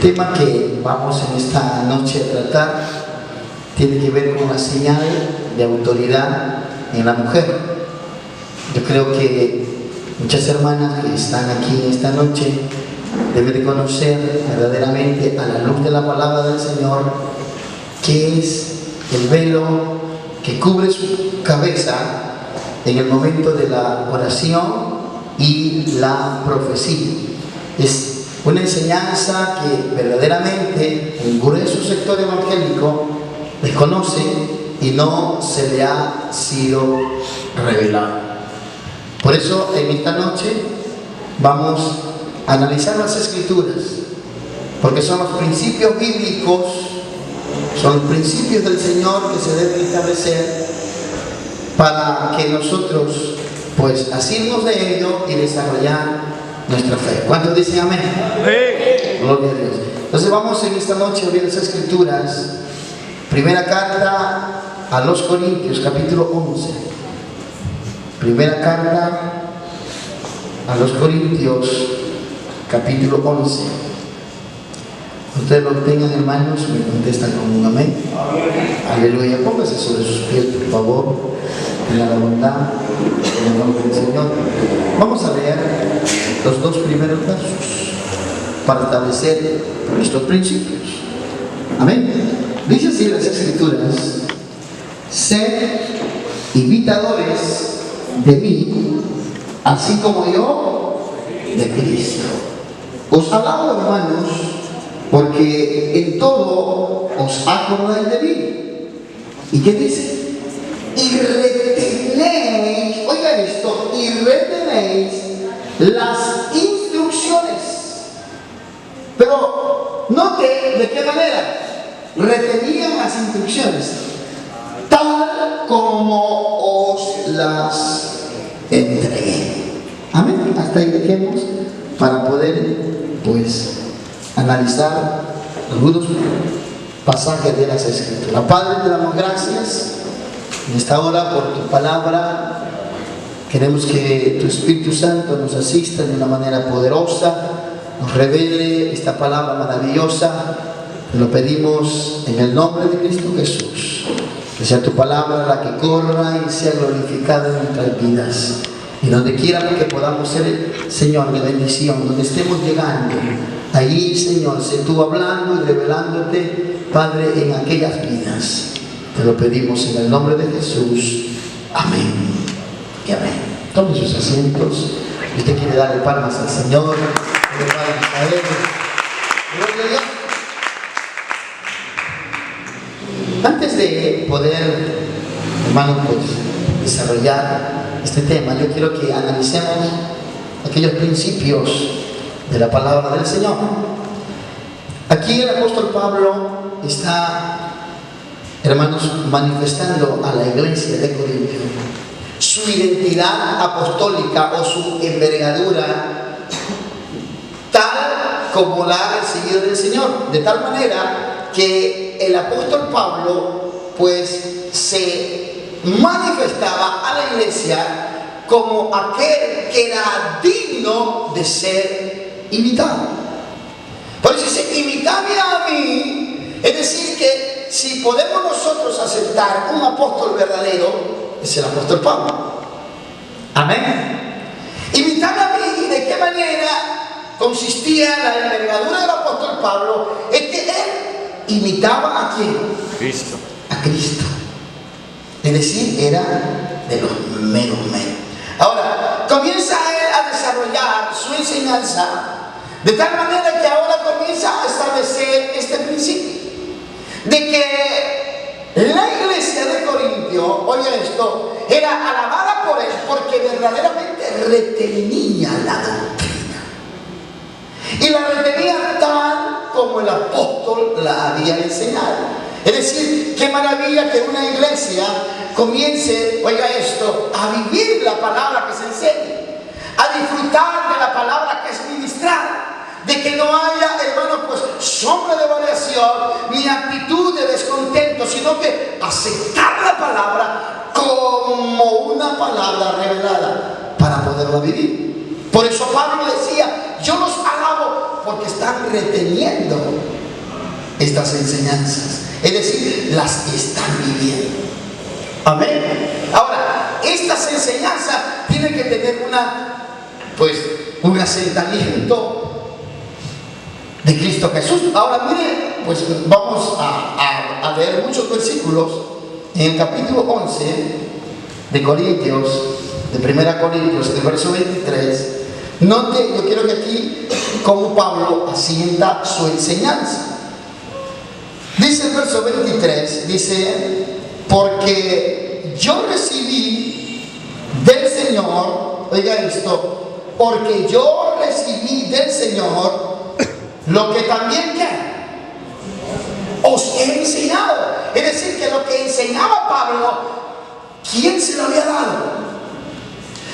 tema que vamos en esta noche a tratar tiene que ver con la señal de autoridad en la mujer. Yo creo que muchas hermanas que están aquí en esta noche deben de conocer verdaderamente a la luz de la palabra del Señor qué es el velo que cubre su cabeza en el momento de la oración y la profecía. Es una enseñanza que verdaderamente un grueso sector evangélico desconoce y no se le ha sido revelado. Por eso en esta noche vamos a analizar las Escrituras, porque son los principios bíblicos, son los principios del Señor que se deben establecer para que nosotros pues asirnos de ello y desarrollar nuestra fe. ¿Cuántos dicen amén? Sí. Gloria a Dios. Entonces vamos en esta noche a ver las Escrituras. Primera carta a los Corintios, capítulo 11. Primera carta a los Corintios, capítulo 11. Ustedes lo tengan, hermanos, me contestan con un amén. Aleluya. Póngase sobre sus pies, por favor. Tengan la bondad en el nombre del Señor. Vamos a leer los dos primeros versos para establecer estos principios. Amén. Dice así las Escrituras: sed imitadores de mí, así como yo de Cristo. Os alabo, hermanos, porque en todo os acordáis de mí. ¿Y qué dice? Y retenéis, oigan esto, y retenéis las instrucciones. Pero note de qué manera retenían las instrucciones, tal como os las entregué. Amén. Hasta ahí dejemos para poder pues analizar algunos pasajes de las Escrituras. Padre, te damos gracias en esta hora por tu palabra. Queremos que tu Espíritu Santo nos asista de una manera poderosa, nos revele esta palabra maravillosa. Te lo pedimos en el nombre de Cristo Jesús. Que sea tu palabra la que corra y sea glorificada en nuestras vidas. Y donde quiera que podamos ser, Señor, de bendición, donde estemos llegando, ahí, Señor, sé tú hablando y revelándote, Padre, en aquellas vidas. Te lo pedimos en el nombre de Jesús. Amén y amén. Tomen sus asientos. Si usted quiere darle palmas al Señor, antes de poder, hermanos, pues, desarrollar este tema, yo quiero que analicemos aquellos principios de la palabra del Señor. Aquí el apóstol Pablo está, hermanos, manifestando a la iglesia de Corinto su identidad apostólica o su envergadura tal como la ha recibido del Señor, de tal manera que el apóstol Pablo pues se manifestaba a la iglesia como aquel que era digno de ser imitado. Por eso dice, imitadme a mí. Es decir que si podemos nosotros aceptar un apóstol verdadero, es el apóstol Pablo. Amén. Imitadme a mí. ¿Y de qué manera consistía la envergadura del apóstol Pablo? Es que él imitaba ¿a quién? Cristo. A Cristo. Es decir, era de los meros. Ahora, comienza él a desarrollar su enseñanza de tal manera que ahora comienza a establecer este principio de que la iglesia de Corintio, oye esto, era alabada por él porque verdaderamente retenía la doctrina. Y la retenía tal como el apóstol la había enseñado. Es decir, qué maravilla que una iglesia comience, oiga esto, a vivir la palabra que se enseña, a disfrutar de la palabra que es ministrada, de que no haya, hermano, pues sombra de variación ni actitud de descontento, sino que aceptar la palabra como una palabra revelada para poderla vivir. Por eso Pablo decía, yo los alabo porque están reteniendo estas enseñanzas. Es decir, las están viviendo. Amén. Ahora, estas enseñanzas tienen que tener un asentamiento de Cristo Jesús. Ahora mire, pues vamos a leer muchos versículos en el capítulo 11 de Corintios, de 1 Corintios, el verso 23. Note, yo quiero que aquí, como Pablo asienta su enseñanza. Dice el verso 23, dice: porque yo recibí del Señor, oiga esto, porque yo recibí del Señor lo que también os he enseñado. Es decir, que lo que enseñaba Pablo, ¿quién se lo había dado?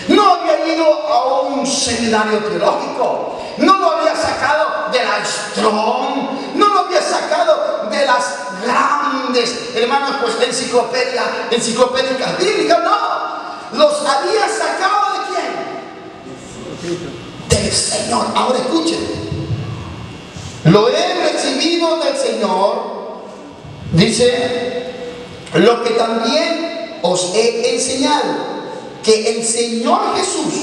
No había ido a un seminario teológico, no lo había sacado de la Strong, no lo había sacado de las grandes, hermanos, pues enciclopédicas bíblicas, no, los había sacado ¿de quién? Del Señor. Ahora escuchen, lo he recibido del Señor, dice, lo que también os he enseñado, que el Señor Jesús,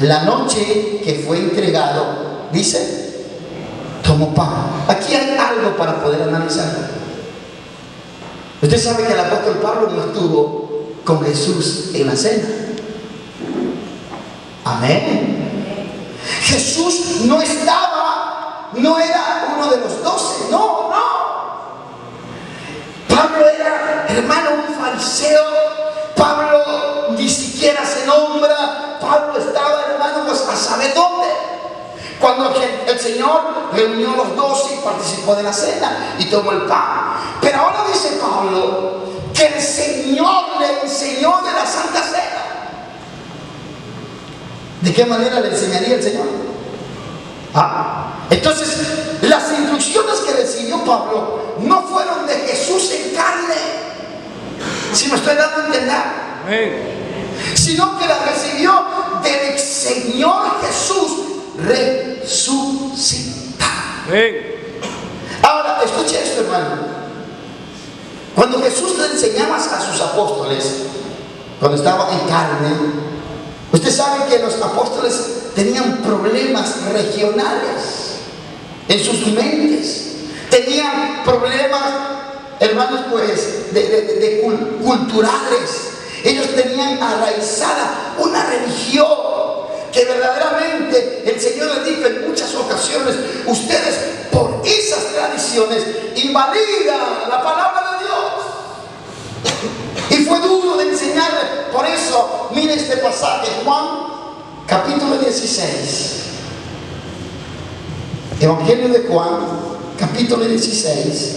la noche que fue entregado, dice, tomó pan. Aquí hay algo para poder analizarlo. Usted sabe que el apóstol Pablo no estuvo con Jesús en la cena. Amén. Jesús no era uno de los 12, no. Pablo era, hermano, un fariseo. Pablo ni siquiera se nombra. Pablo estaba, hermano, pues a saber dónde. Cuando el Señor reunió a los 12 y participó de la cena y tomó el pan. Pero ahora dice Pablo que el Señor le enseñó de la Santa Cena. ¿De qué manera le enseñaría el Señor? Entonces, las instrucciones que recibió Pablo no fueron de Jesús en carne, si me estoy dando a entender, sino que las recibió del Señor Jesús resucitado. Ahora, escuche esto, hermano. Cuando Jesús le enseñaba a sus apóstoles, cuando estaba en carne, usted sabe que los apóstoles tenían problemas regionales en sus mentes, tenían problemas, hermanos, pues culturales. Ellos tenían arraizada una religión que verdaderamente el Señor les dijo en muchas ocasiones: ustedes por esas tradiciones invalidan la palabra de Dios. Y fue duro de enseñarles. Por eso, mire este pasaje, Juan capítulo 16. Evangelio de Juan capítulo 16,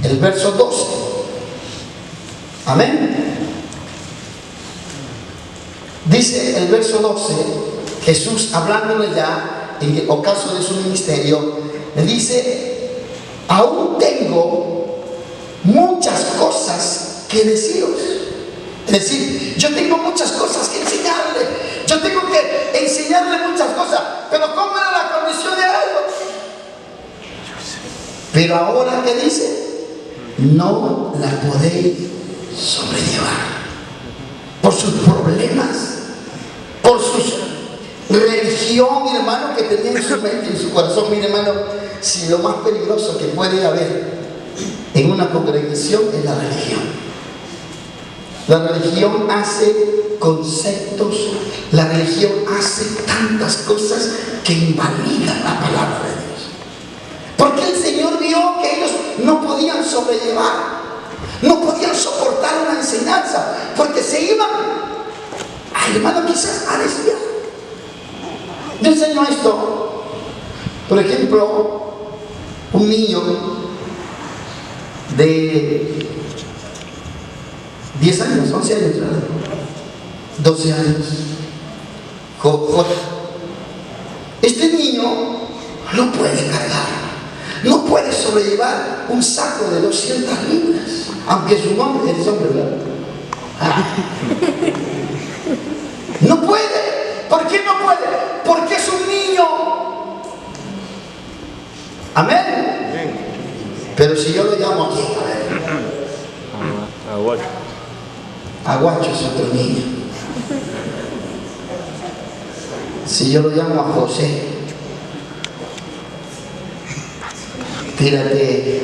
el verso 12. Amén. Dice el verso 12, Jesús hablándole ya en el ocaso de su ministerio, le dice: aún tengo muchas cosas que deciros. Es decir, yo tengo muchas cosas que enseñarle. Yo tengo que enseñarle muchas cosas. Pero ¿cómo era la condición de ellos? Pero ahora, ¿qué dice? No la podéis sobrellevar por sus problemas, por su religión, hermano, que tenía en su mente y en su corazón. Mire, hermano, si lo más peligroso que puede haber en una congregación es la religión. La religión hace conceptos, la religión hace tantas cosas que invalidan la palabra de Dios. Porque el Señor vio que ellos no podían sobrellevar, no podían soportar una enseñanza, porque se iban, hermano, quizás a desviar. Yo enseño esto. Por ejemplo, un niño de 10 años, 11 años, 12 años, este niño no puede cargar, no puede sobrellevar un saco de 200 libras, aunque su nombre es hombre, ¿verdad? No puede. ¿Por qué no puede? Porque es un niño. Amén. Pero si yo lo llamo aquí, a ver. Aguacho. Aguacho es otro niño. Si yo lo llamo a José, tírate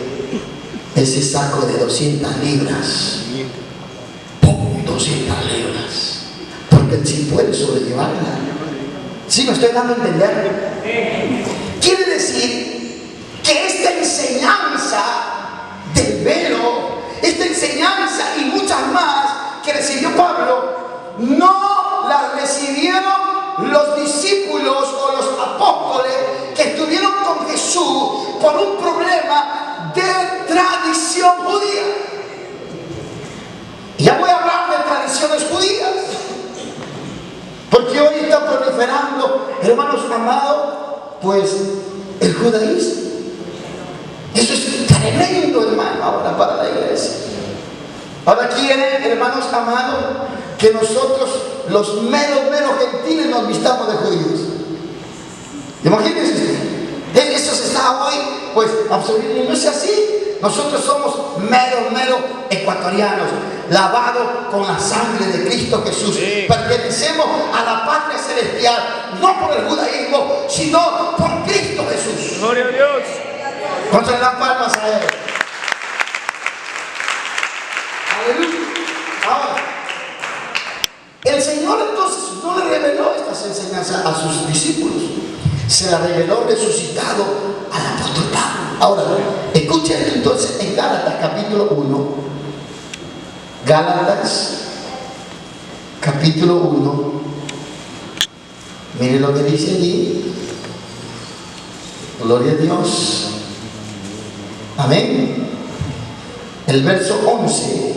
ese saco de 200 libras. ¡Pum! 200 libras. Porque él sí puede sobrellevarla. ¿Sí me estoy dando a entender? Quiere decir que esta enseñanza del velo, esta enseñanza y muchas más que recibió Pablo, no las recibieron los discípulos o los apóstoles que estuvieron con Jesús por un problema de tradición judía. Ya voy a hablar de tradiciones judías, porque hoy está proliferando, hermanos amados, pues el judaísmo. Eso es tremendo, hermano, ahora para la iglesia. Ahora quieren, hermanos amados, que nosotros, los meros gentiles, nos vistamos de judíos. Imagínense usted. Eso se está hoy, pues, absolutamente no es así. Nosotros somos meros ecuatorianos, lavados con la sangre de Cristo Jesús. Sí. Pertenecemos a la patria celestial, no por el judaísmo, sino por Cristo Jesús. Gloria a Dios. ¿Cuántos le dan palmas a Él? Aleluya. Ahora, el Señor entonces no le reveló estas enseñanzas a sus discípulos, se la reveló resucitado al apóstol Pablo. Ahora, escuchen esto entonces en Gálatas capítulo 1. Gálatas capítulo 1. Miren lo que dice allí. Gloria a Dios. Amén. El verso 11.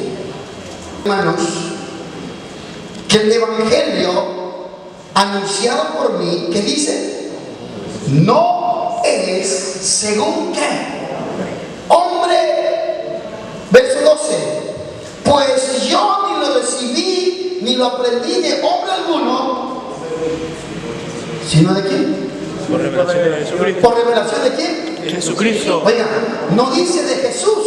Hermanos, que el evangelio anunciado por mí, que dice, no es según qué hombre. Verso 12. Pues yo ni lo recibí ni lo aprendí de hombre alguno, sino de quién. Por revelación de Jesucristo. ¿Por revelación de quién? De Jesucristo. Oiga, no dice de Jesús,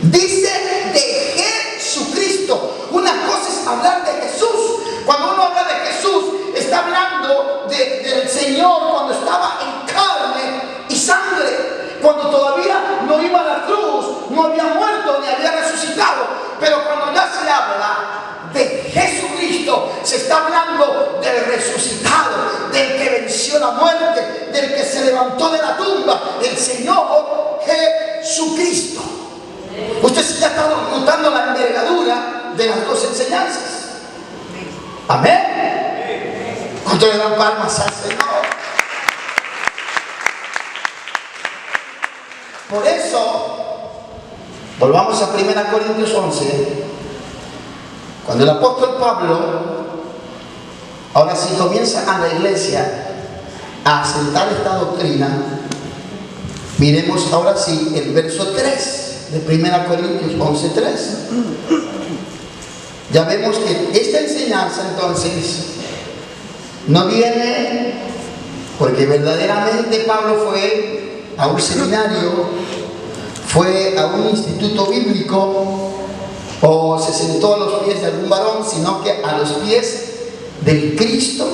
dice de Jesucristo. Una cosa es hablar de Jesús. Cuando uno habla de Jesús, está hablando del Señor cuando estaba en carne y sangre, cuando todavía no iba a la cruz, no había muerto ni había resucitado. Pero cuando ya se habla de Jesucristo, se está hablando del resucitado, del que venció la muerte, del que se levantó de la tumba, el Señor Jesucristo. Usted se está notando la envergadura de las dos enseñanzas. Amén. ¿Cuánto le dan palmas al Señor? Por eso, volvamos a 1 Corintios 11. Cuando el apóstol Pablo, ahora sí comienza a la iglesia a asentar esta doctrina, miremos ahora sí el verso 3 de 1 Corintios 11:3. Ya vemos que esta enseñanza entonces no viene porque verdaderamente Pablo fue a un seminario, fue a un instituto bíblico, o se sentó a los pies de algún varón, sino que a los pies del Cristo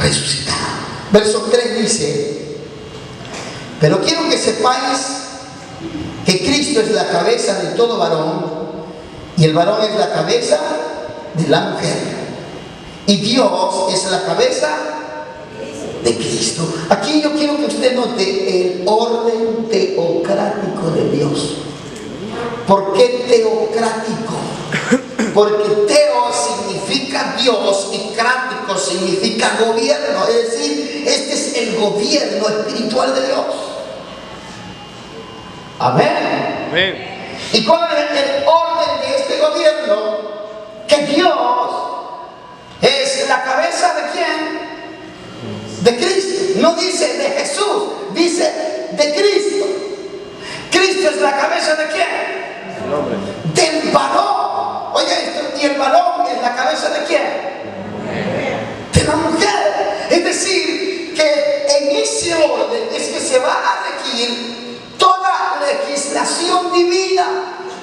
resucitado. Verso 3 dice: pero quiero que sepáis que Cristo es la cabeza de todo varón, y el varón es la cabeza de la mujer, y Dios es la cabeza de Cristo. Aquí yo quiero que usted note el orden teocrático de Dios. ¿Por qué teocrático? Porque teo significa Dios y crático significa gobierno. Es decir, este es el gobierno espiritual de Dios. Amén. Amén. ¿Y cuál es el orden de este gobierno? Que Dios es la cabeza de ¿quién? De Cristo. No dice de Jesús, dice de Cristo. Cristo es la cabeza de ¿quién? Del varón. Oye esto, y el varón es la cabeza de ¿quién? De la mujer. Es decir, que en ese orden es que se va a requerir seguir toda legislación divina.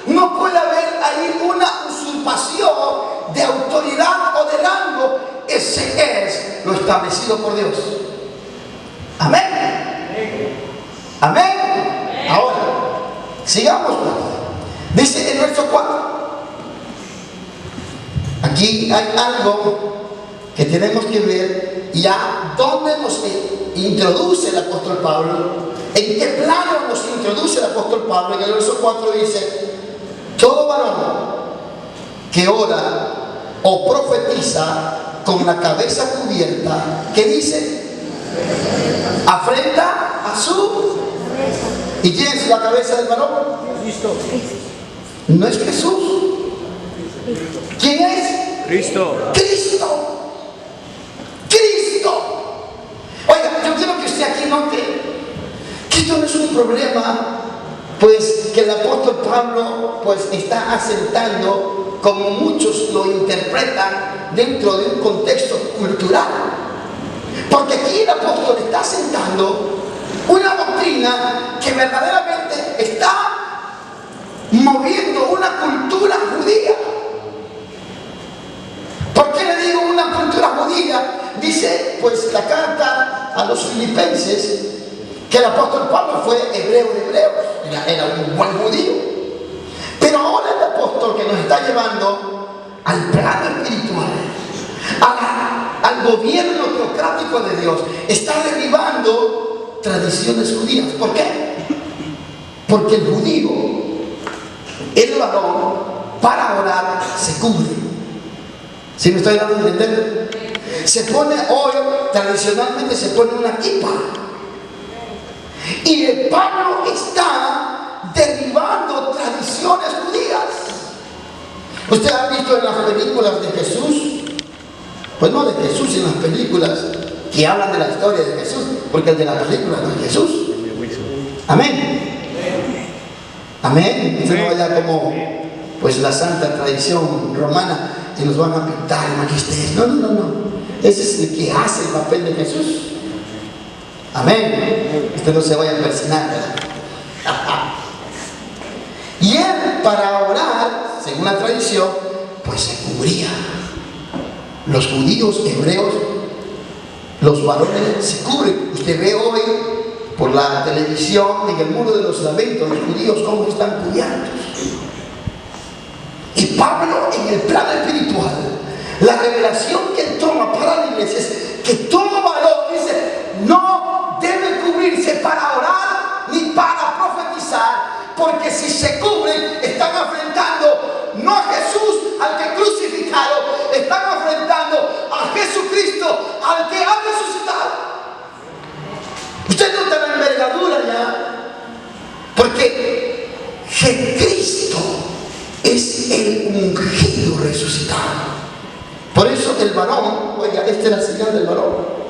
No puede haber ahí una usurpación de autoridad o de rango. Ese es lo establecido por Dios. Amén. Amén. Ahora, sigamos. Dice el verso 4. Aquí hay algo que tenemos que ver ya dónde nos introduce el apóstol Pablo, en qué plano nos introduce el apóstol Pablo. En el verso 4 dice: todo varón que ora o profetiza con la cabeza cubierta, ¿qué dice? Afrenta a su... ¿Y quién es la cabeza del varón? Cristo. No es Jesús. ¿Quién es? Cristo. Cristo. Cristo. Oiga, yo quiero que usted aquí note que esto no es un problema pues que el apóstol Pablo pues está asentando, como muchos lo interpretan, dentro de un contexto cultural. Porque aquí el apóstol está asentando una doctrina que verdaderamente está moviendo una cultura judía. ¿Por qué le digo una cultura judía? Dice pues la carta a los filipenses que el apóstol Pablo fue hebreo de hebreos, era un buen judío. Pero ahora el apóstol que nos está llevando al plano espiritual, al gobierno teocrático de Dios, está derribando tradiciones judías. ¿Por qué? Porque el judío, el varón, para orar se cubre. ¿Sí me estoy dando a entender? Se pone hoy, tradicionalmente se pone una kipa. Y el Pablo está derribando tradiciones judías. ¿Usted ha visto en las películas de Jesús? Pues no de Jesús, en las películas que hablan de la historia de Jesús, porque el de la película no es Jesús. Amén. Amén. Usted no vaya como pues la santa tradición romana y nos van a pintar el magisterio. No. Ese es el que hace el papel de Jesús. Amén. Usted no se vaya a persinar, ¿verdad? Y él, para orar, según la tradición, pues se cubría. Los judíos, hebreos, los varones se cubren. Usted ve hoy por la televisión, en el muro de los lamentos, los judíos cómo están cubiertos. Y Pablo, en el plano espiritual, la revelación que él toma para la iglesia es que todo varón, dice, no debe cubrirse para orar ni para profetizar, porque si se cubren están afrentando no a Jesús al que crucificaron, están afrentando a Jesucristo al que ha resucitado. Usted nota la envergadura ya, porque Cristo es el ungido resucitado. Por eso el varón, oiga, esta es la señal del varón.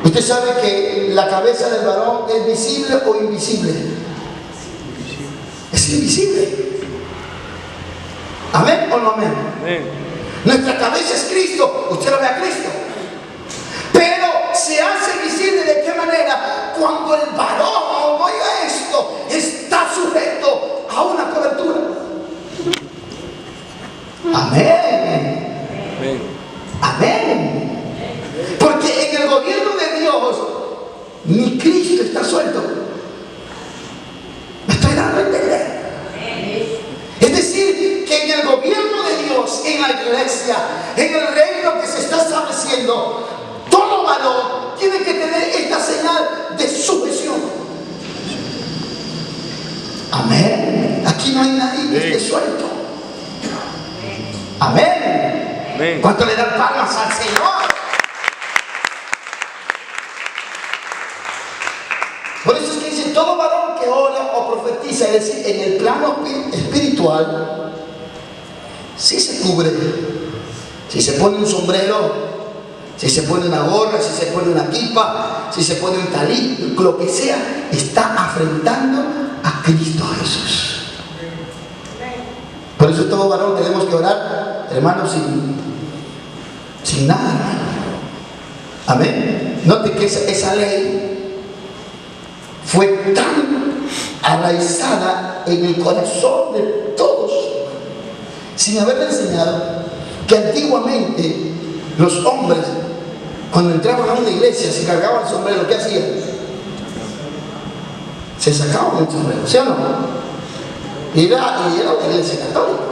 Usted sabe que la cabeza del varón es visible o invisible. Es invisible. ¿Amén o no amén? Amén. Nuestra cabeza es Cristo. Usted lo ve a Cristo. Pero se hace visible ¿de qué manera? Cuando el varón, oiga esto, está sujeto a una cobertura. Amén. Amén. Amén. Porque en el gobierno de Dios ni Cristo está suelto. ¿Me estoy dando a entender? Es decir, que en el gobierno de Dios, en la iglesia, en el reino que se está estableciendo, todo varón tiene que tener esta señal de sujeción. Amén. Aquí no hay nadie que esté suelto. Amén. Amén. ¿Cuánto le dan palmas al Señor? Por eso es que dice, todo varón que ora o profetiza, es decir, en el plano espiritual, sí se cubre. Si se pone un sombrero, si se pone una gorra, si se pone una kipa, si se pone un talí, lo que sea, está afrentando a Cristo Jesús. Por eso todo varón tenemos que orar, hermano, sin nada. Amén. Note que esa ley fue tan arraigada en el corazón de todos, sin haberle enseñado, que antiguamente los hombres, cuando entraban a una iglesia, se cargaban el sombrero. ¿Qué hacían? Se sacaban el sombrero, ¿sí o no? Y era una iglesia católica.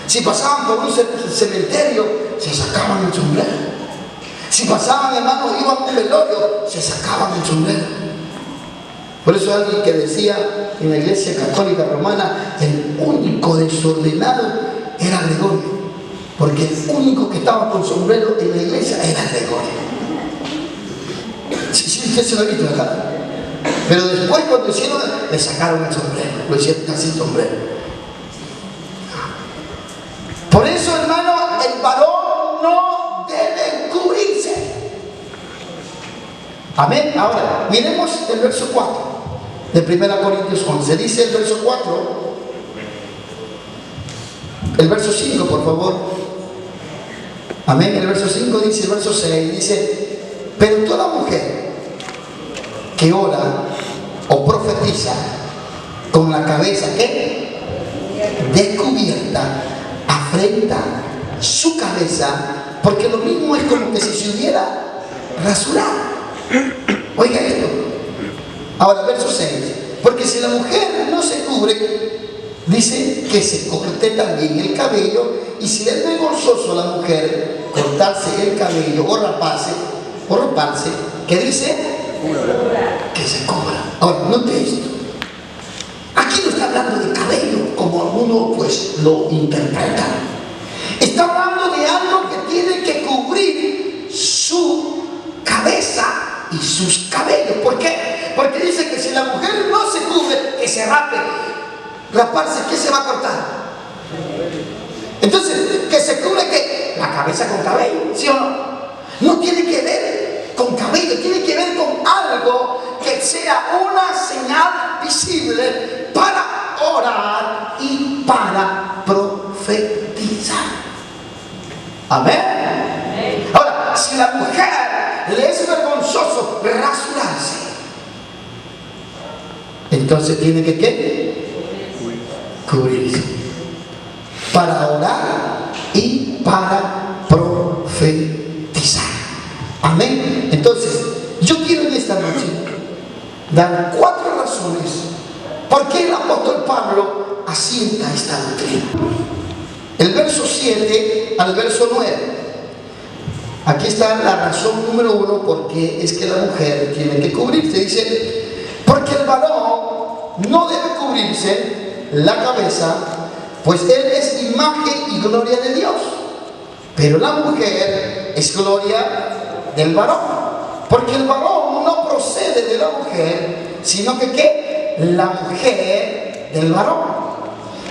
Si pasaban por un cementerio, se sacaban el sombrero. Si pasaban, hermanos, iban a un velorio, se sacaban el sombrero. Por eso alguien que decía en la iglesia católica romana, el único desordenado era Gregorio, porque el único que estaba con sombrero en la iglesia era Gregorio. Sí, usted se lo ha visto acá. Pero después, cuando hicieron, le sacaron el sombrero, lo hicieron casi sombrero. Por eso, hermano, el varón no debe cubrirse. Amén. Ahora, miremos el verso 4 de 1 Corintios 11. Dice el verso 4, el verso 5, por favor. Amén. El verso 5 dice, el verso 6 dice: pero toda mujer que ora o profetiza con la cabeza ¿qué? Descubierta, afrenta su cabeza, porque lo mismo es como que si se hubiera rasurado. Oiga esto. Ahora, verso 6. Porque si la mujer no se cubre, dice que se corte también el cabello, y si es vergonzoso a la mujer cortarse el cabello o raparse, ¿qué dice? Que se cubra. Ahora, note esto. Aquí no está hablando de cabello, como algunos pues lo interpretan. Está hablando de algo que tiene que cubrir su cabeza y sus cabellos. ¿Por qué? Porque dice que si la mujer no se cubre, que se rape. Raparse, ¿qué se va a cortar? Entonces, que se cubre ¿qué? La cabeza con cabello, ¿sí o no? No tiene que ver con cabello, tiene que ver con algo que sea una señal visible para orar y para profetizar. Amén. Ahora, si la mujer le es vergonzoso rasurarse, entonces tiene que ¿qué? Cubrirse para orar y para profetizar. Amén. Entonces, yo quiero en esta noche dar 4 razones por qué el apóstol Pablo asienta esta doctrina. El verso 7 al verso 9. Aquí está la razón número 1 por qué es que la mujer tiene que cubrirse. Dice: porque el varón no debe cubrirse la cabeza, pues él es imagen y gloria de Dios, pero la mujer es gloria del varón, porque el varón no procede de la mujer, sino que ¿qué? La mujer del varón.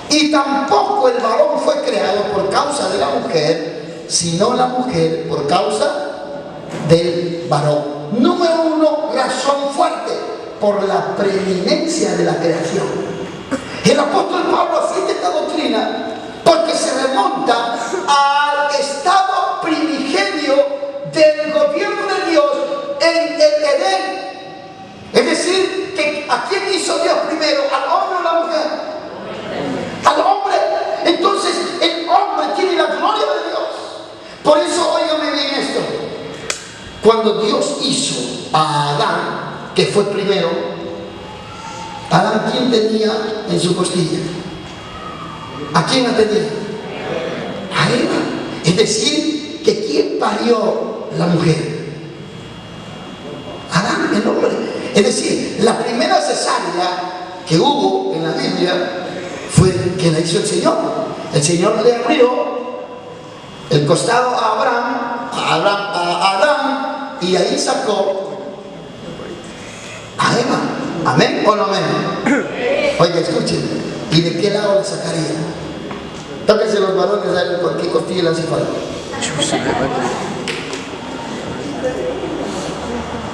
Y tampoco el varón fue creado por causa de la mujer, sino la mujer por causa del varón. Número 1, razón fuerte: por la preeminencia de la creación. El apóstol Pablo asiente esta doctrina porque se remonta al estado primigenio del gobierno de Dios en el Edén. Es decir, que ¿a quién hizo Dios primero? ¿Al hombre o a la mujer? Al hombre. Entonces el hombre tiene la gloria de Dios. Por eso, óigame bien esto: cuando Dios hizo a Adán, que fue primero, Adán, ¿quién tenía en su costilla? ¿A quién la tenía? A Eva. Es decir, que ¿quién parió la mujer? Adán, el hombre. Es decir, la primera cesárea que hubo en la Biblia fue que la hizo el Señor. El Señor le abrió el costado a Adán, y ahí sacó a Eva. ¿Amén o no amén? Oiga, escuchen. ¿Y de qué lado le sacaría? Tóquense los varones a ver con qué costilla le hace falta.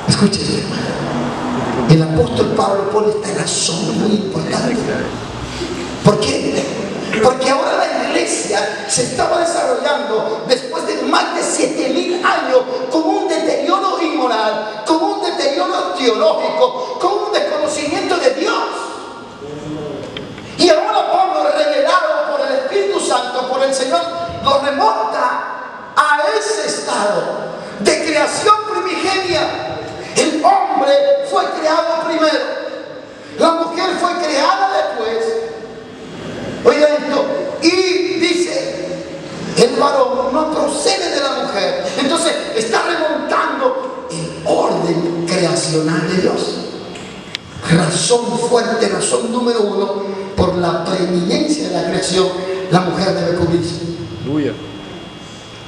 Escuchen. El apóstol Pablo pone esta razón muy importante. ¿Por qué? Porque ahora la iglesia se estaba desarrollando después de más de 7.000 años con un deterioro inmoral, con un deterioro teológico, con un desconocimiento pasado, de creación primigenia. El hombre fue creado primero, la mujer fue creada después. Oiga esto, y dice, el varón no procede de la mujer. Entonces está remontando el orden creacional de Dios. Razón fuerte, razón número 1, por la preeminencia de la creación, la mujer debe cubrirse. Aleluya.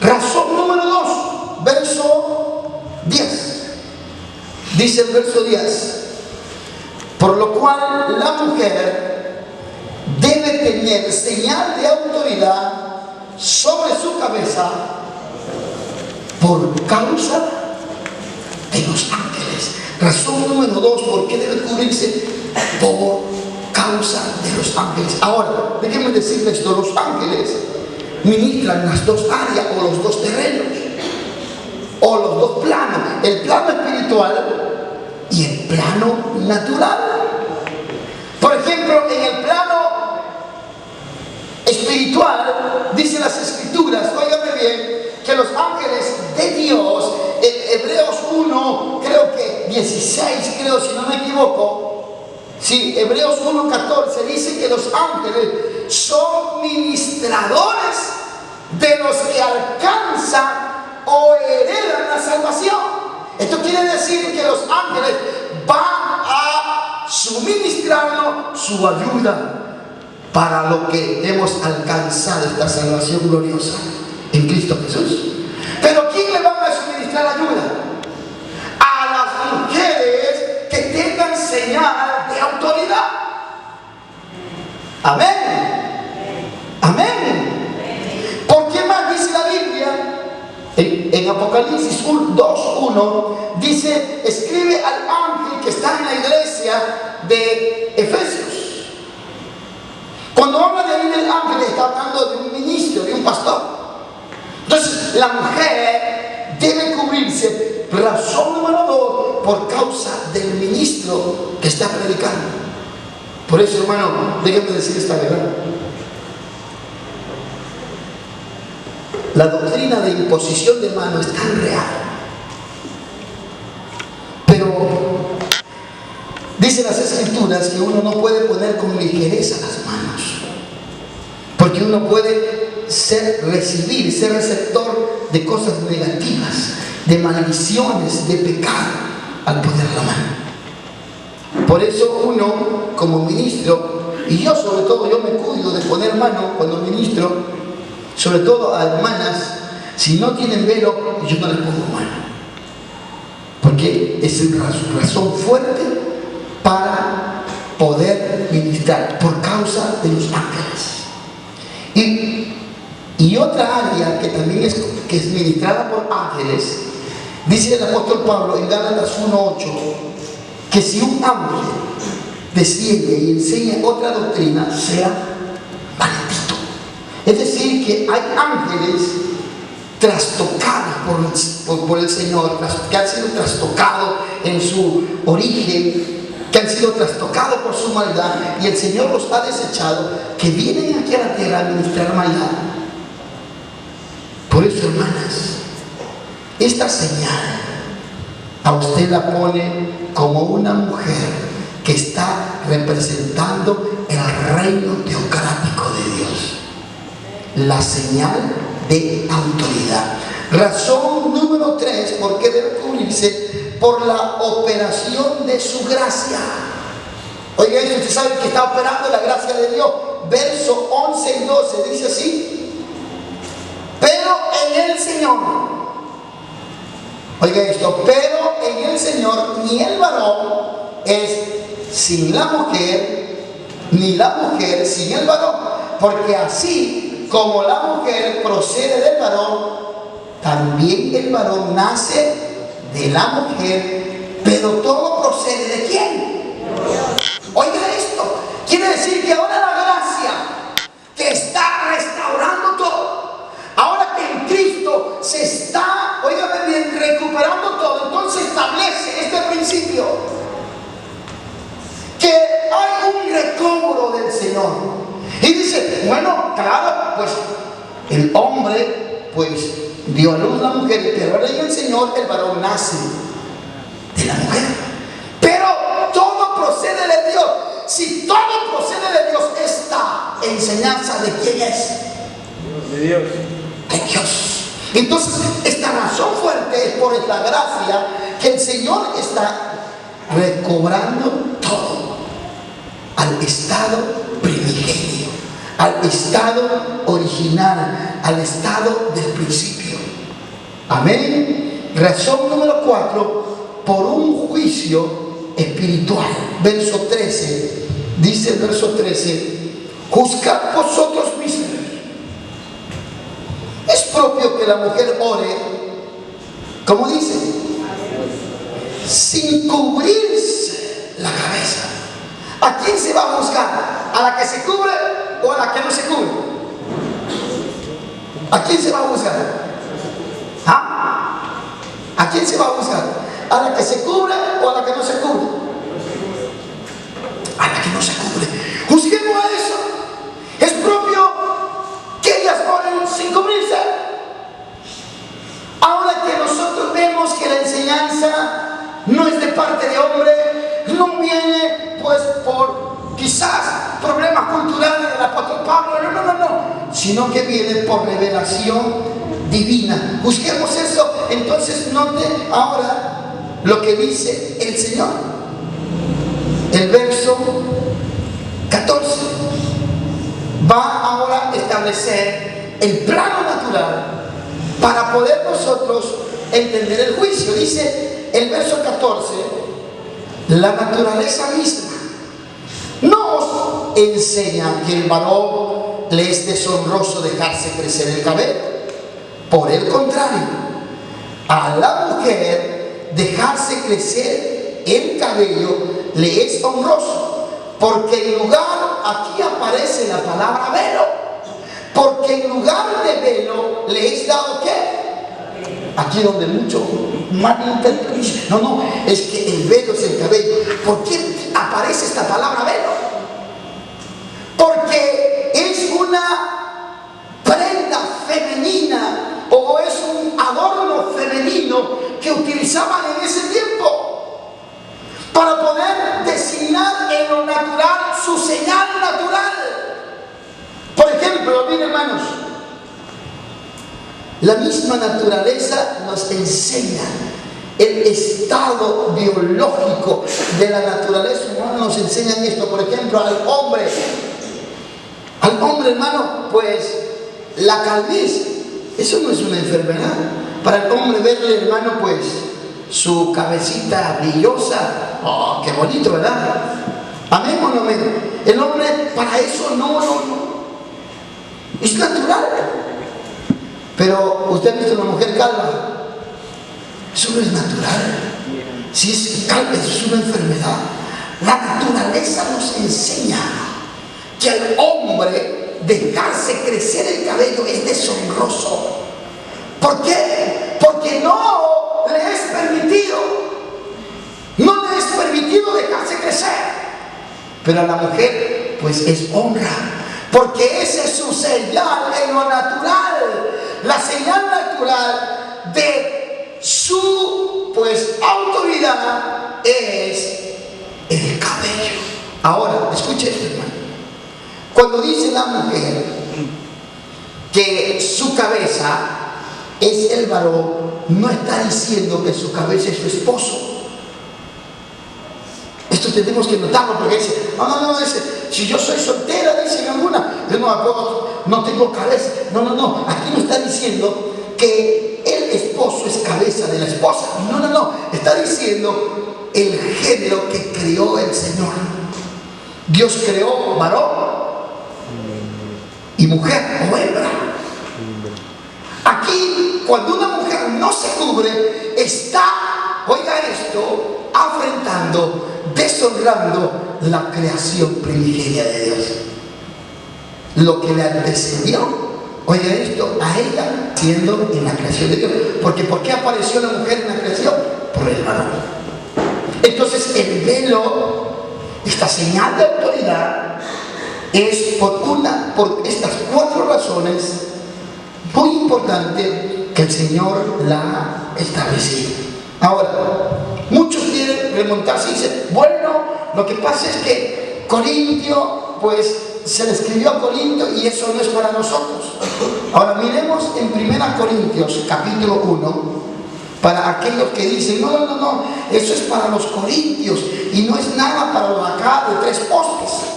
Razón número 2, verso 10. Dice el verso 10, por lo cual la mujer debe tener señal de autoridad sobre su cabeza por causa de los ángeles. Razón número 2, ¿por qué debe cubrirse? Por causa de los ángeles. Ahora, déjenme decirles esto, los ángeles ministran las dos áreas o los dos terrenos o los dos planos, el plano espiritual y el plano natural. Por ejemplo, en el plano espiritual, dicen las escrituras, óigame bien, que los ángeles de Dios, en Hebreos 1, creo que 16, creo, si no me equivoco, sí, Hebreos 1:14, dice que los ángeles son ministradores de los que alcanzan o heredan la salvación. Esto quiere decir que los ángeles van a suministrarnos su ayuda para lo que hemos alcanzado esta salvación gloriosa en Cristo Jesús. Pero ¿quién le van a suministrar ayuda? A las mujeres que tengan señal de autoridad. Amén. Amén. ¿Por qué más dice la Biblia? En Apocalipsis 2:1 dice, escribe al ángel que está en la iglesia de Efesios. Cuando habla de ahí del ángel, está hablando de un ministro, de un pastor. Entonces, la mujer debe cubrirse, razón número 2, por causa del ministro que está predicando. Por eso, hermano, déjenme decir esta verdad. La doctrina de imposición de mano es tan real. Pero dicen las escrituras que uno no puede poner con ligereza las manos, porque uno puede ser receptor de cosas negativas, de maldiciones, de pecado al poner la mano. Por eso uno como ministro, y yo sobre todo, yo me cuido de poner mano cuando ministro, sobre todo a hermanas, si no tienen velo, yo no les pongo mano, porque es una razón fuerte para poder ministrar por causa de los ángeles. Y otra área que también es ministrada por ángeles, dice el apóstol Pablo en Gálatas 1:8, que si un ángel desciende y enseña otra doctrina, sea maldito. Es decir, que hay ángeles trastocados por el Señor, que han sido trastocados en su origen, que han sido trastocados por su maldad, y el Señor los ha desechado, que vienen aquí a la tierra a administrar maldad. Por eso, hermanas, esta señal a usted la pone como una mujer que está representando el reino teocrático de Dios. La señal de autoridad. Razón número 3, ¿por qué debe cubrirse? Por la operación de su gracia. Oiga, usted sabe que está operando la gracia de Dios. Verso 11 y 12 dice así: pero en el Señor, oiga esto, pero en el Señor ni el varón es sin la mujer, ni la mujer sin el varón, porque así como la mujer procede del varón, también el varón nace de la mujer, pero todo procede ¿de quién? Oiga esto, quiere decir que ahora la gracia que está restaurando todo, ahora que en Cristo se está, oígame bien, recuperando todo, entonces establece este principio, que hay un recobro del Señor. Y dice, bueno, claro, pues el hombre pues dio a luz la mujer, pero ahora en el Señor el varón nace de la mujer. Pero todo procede de Dios. Si todo procede de Dios, esta enseñanza ¿de quién es? De Dios. De Dios. Entonces, esta razón fuerte es por la gracia que el Señor está recobrando todo al estado primigenio, al estado original, al estado del principio. Amén. Razón número 4, por un juicio espiritual. Verso 13, dice el verso 13: juzgad vosotros mismos. Es propio que la mujer ore, como dice, sin cubrirse la cabeza. ¿A quién se va a juzgar? ¿A la que se cubre o a la que no se cubre? ¿A quién se va a juzgar? ¿Ah? ¿A quién se va a juzgar? ¿A la que se cubre o a la que no se cubre? A la que no se cubre. Juzguemos a eso. Es propio que ellas oren sin cubrirse. Ahora que nosotros vemos que la enseñanza no es de parte de hombre, no viene pues por quizás problemas culturales del apóstol Pablo, no, sino que viene por revelación divina. Busquemos eso. Entonces note ahora lo que dice el Señor. El verso 14 va ahora a establecer el plano natural para poder nosotros entender el juicio. Dice el verso 14: la naturaleza misma nos enseña que el varón le es deshonroso dejarse crecer el cabello. Por el contrario, a la mujer dejarse crecer el cabello le es honroso, porque en lugar, aquí aparece la palabra velo, porque en lugar de velo le es dado ¿qué? Aquí donde mucho malinterpretan. No, es que el velo es el cabello. ¿Por qué aparece esta palabra velo? Porque es una prenda femenina o es un adorno femenino que utilizaban en ese tiempo para poder designar en lo natural su señal natural. Por ejemplo, miren hermanos, la misma naturaleza nos enseña el estado biológico de la naturaleza humana. Nos enseñan esto. Por ejemplo, al hombre, hermano, pues la calvicie, eso no es una enfermedad. Para el hombre verle, hermano, pues su cabecita brillosa, oh, qué bonito, ¿verdad? Amén o no amén. El hombre para eso no, es natural. Pero usted ha visto una mujer calva, eso no es natural. Si es calva, eso es una enfermedad. La naturaleza nos enseña que al hombre dejarse crecer el cabello es deshonroso. ¿Por qué? Porque no le es permitido dejarse crecer. Pero a la mujer pues es honra, porque esa es su señal en lo natural. La señal natural de su pues autoridad es el cabello. Ahora, escuche esto, hermano. Cuando dice la mujer que su cabeza es el varón, no está diciendo que su cabeza es su esposo. Esto tenemos que notarlo, porque dice, no, dice, si yo soy soltera, dice alguna, yo no tengo cabeza. No, aquí no está diciendo que el esposo es cabeza de la esposa. No, está diciendo el género que creó el Señor. Dios creó varón y mujer o hembra. Aquí, cuando una mujer no se cubre, está, oiga esto, afrentando, deshonrando la creación primigenia de Dios. Lo que le antecedió, oiga esto, a ella siendo en la creación de Dios. Porque ¿por qué apareció la mujer en la creación? Por el varón. Entonces el velo, esta señal de autoridad, es por estas 4 razones muy importante que el Señor la ha establecido. Ahora, muchos quieren remontarse y dicen, bueno, lo que pasa es que Corintio, pues se le escribió a Corintio y eso no es para nosotros. Ahora miremos en 1 Corintios capítulo 1, para aquellos que dicen, no, eso es para los corintios y no es nada para los acá de 3 postes.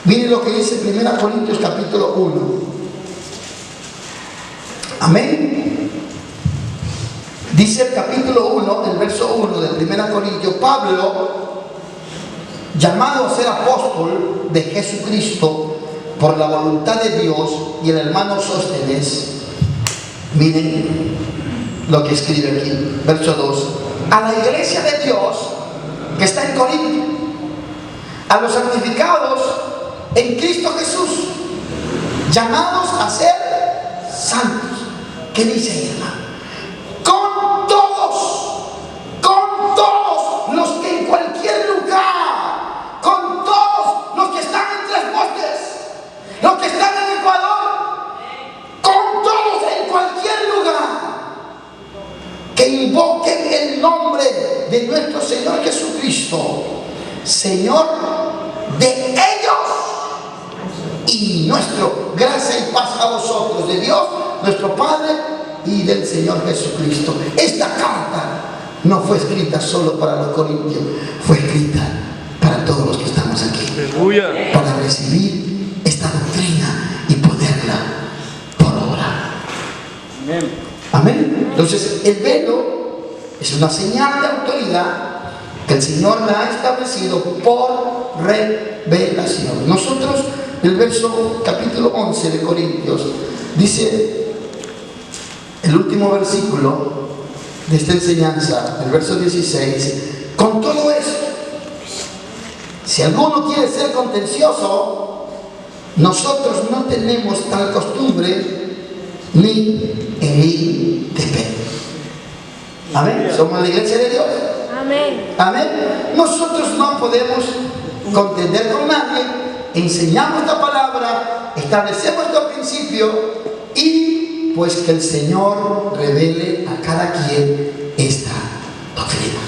Miren lo que dice 1 Corintios capítulo 1. Amén. Dice el capítulo 1, el verso 1 de 1 Corintios, Pablo, llamado a ser apóstol de Jesucristo por la voluntad de Dios, y el hermano Sóstenes, miren lo que escribe aquí, verso 2, a la iglesia de Dios que está en Corintio, a los santificados en Cristo Jesús, llamados a ser santos. ¿Qué dice ahí, hermano? Con todos los que en cualquier lugar, con todos los que están en 3 postes, los que están en Ecuador, con todos en cualquier lugar, que invoquen el nombre de nuestro Señor Jesucristo, Señor de ellos y nuestro. Gracia y paz a vosotros, de Dios nuestro Padre y del Señor Jesucristo. Esta carta no fue escrita solo para los corintios, fue escrita para todos los que estamos aquí. Aleluya. Para recibir esta doctrina y ponerla por obra. Amén. Amén. Entonces el velo es una señal de autoridad que el Señor la ha establecido por revelación. Nosotros, el verso capítulo 11 de Corintios, dice el último versículo de esta enseñanza, el verso 16, con todo esto, si alguno quiere ser contencioso, nosotros no tenemos tal costumbre ni herir de pena. Amén. Somos la iglesia de Dios. Amén. Amén. Nosotros no podemos contender con nadie, enseñamos la palabra, establecemos estos principios y pues que el Señor revele a cada quien esta doctrina.